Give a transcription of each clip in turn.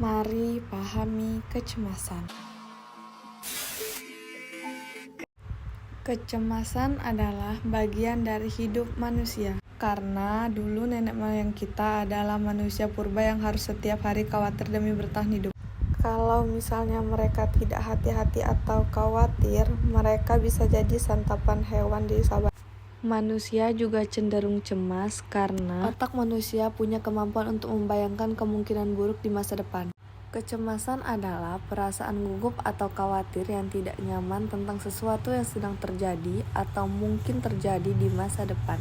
Mari pahami kecemasan. Kecemasan adalah bagian dari hidup manusia. Karena dulu nenek moyang kita adalah manusia purba yang harus setiap hari khawatir demi bertahan hidup. Kalau misalnya mereka tidak hati-hati atau khawatir, mereka bisa jadi santapan hewan di sabana. Manusia juga cenderung cemas karena otak manusia punya kemampuan untuk membayangkan kemungkinan buruk di masa depan. Kecemasan adalah perasaan gugup atau khawatir yang tidak nyaman tentang sesuatu yang sedang terjadi atau mungkin terjadi di masa depan.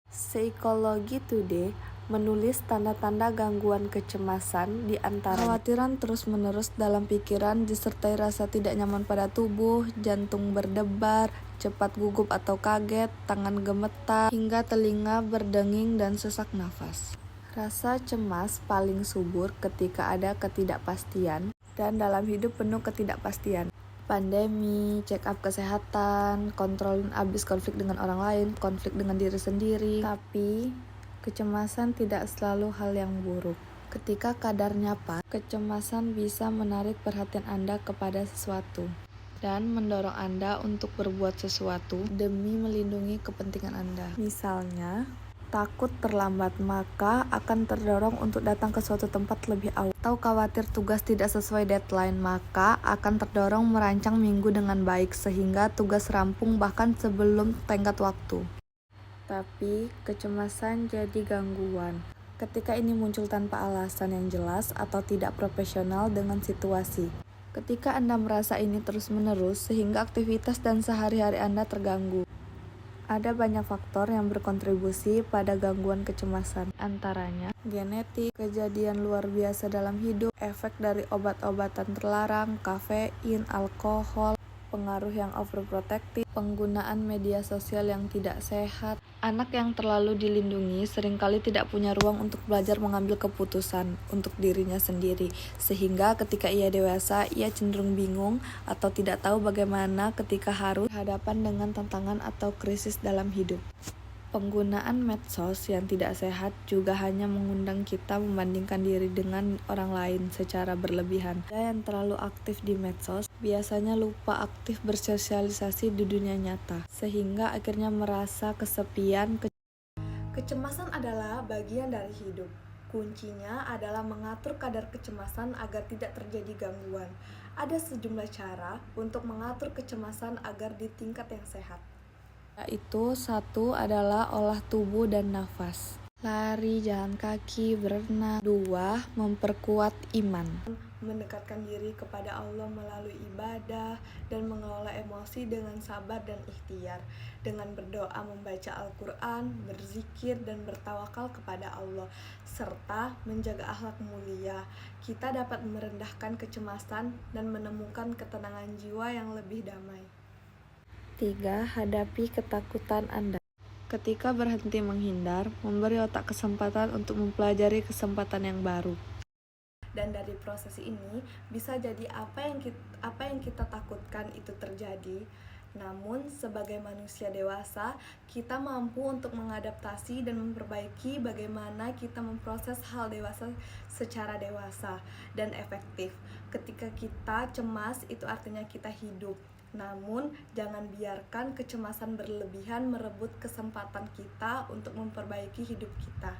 Psychology Today menulis tanda-tanda gangguan kecemasan di antara kekhawatiran terus-menerus dalam pikiran disertai rasa tidak nyaman pada tubuh, jantung berdebar, cepat gugup atau kaget, tangan gemetar, hingga telinga berdenging dan sesak nafas. Rasa cemas paling subur ketika ada ketidakpastian dan dalam hidup penuh ketidakpastian. Pandemi, check up kesehatan, kontrolin abis konflik dengan orang lain, konflik dengan diri sendiri. Tapi kecemasan tidak selalu hal yang buruk. Ketika kadarnya pas, kecemasan bisa menarik perhatian Anda kepada sesuatu dan mendorong Anda untuk berbuat sesuatu demi melindungi kepentingan Anda. Misalnya, takut terlambat, maka akan terdorong untuk datang ke suatu tempat lebih awal. Atau khawatir tugas tidak sesuai deadline, maka akan terdorong merancang minggu dengan baik sehingga tugas rampung bahkan sebelum tenggat waktu. Tapi kecemasan jadi gangguan ketika ini muncul tanpa alasan yang jelas atau tidak profesional dengan situasi. Ketika Anda merasa ini terus-menerus sehingga aktivitas dan sehari-hari Anda terganggu. Ada banyak faktor yang berkontribusi pada gangguan kecemasan, antaranya genetik, kejadian luar biasa dalam hidup, efek dari obat-obatan terlarang, kafein, alkohol, pengaruh yang overprotective, penggunaan media sosial yang tidak sehat. Anak yang terlalu dilindungi seringkali tidak punya ruang untuk belajar mengambil keputusan untuk dirinya sendiri, sehingga ketika ia dewasa, ia cenderung bingung atau tidak tahu bagaimana ketika harus berhadapan dengan tantangan atau krisis dalam hidup. Penggunaan medsos yang tidak sehat juga hanya mengundang kita membandingkan diri dengan orang lain secara berlebihan. Yang terlalu aktif di medsos biasanya lupa aktif bersosialisasi di dunia nyata, sehingga akhirnya merasa kesepian. Kecemasan adalah bagian dari hidup. Kuncinya adalah mengatur kadar kecemasan agar tidak terjadi gangguan. Ada sejumlah cara untuk mengatur kecemasan agar di tingkat yang sehat. Yaitu satu adalah olah tubuh dan nafas. Lari, jalan kaki, berenang. 2. Memperkuat iman. Mendekatkan diri kepada Allah melalui ibadah dan mengelola emosi dengan sabar dan ikhtiar. Dengan berdoa, membaca Al-Quran, berzikir dan bertawakal kepada Allah, serta menjaga akhlak mulia. Kita dapat merendahkan kecemasan dan menemukan ketenangan jiwa yang lebih damai. 3. Hadapi ketakutan Anda. Ketika berhenti menghindar, memberi otak kesempatan untuk mempelajari kesempatan yang baru. Dan dari proses ini, bisa jadi apa yang kita takutkan itu terjadi. Namun, sebagai manusia dewasa, kita mampu untuk mengadaptasi dan memperbaiki bagaimana kita memproses hal dewasa secara dewasa dan efektif. Ketika kita cemas, itu artinya kita hidup. Namun, jangan biarkan kecemasan berlebihan merebut kesempatan kita untuk memperbaiki hidup kita.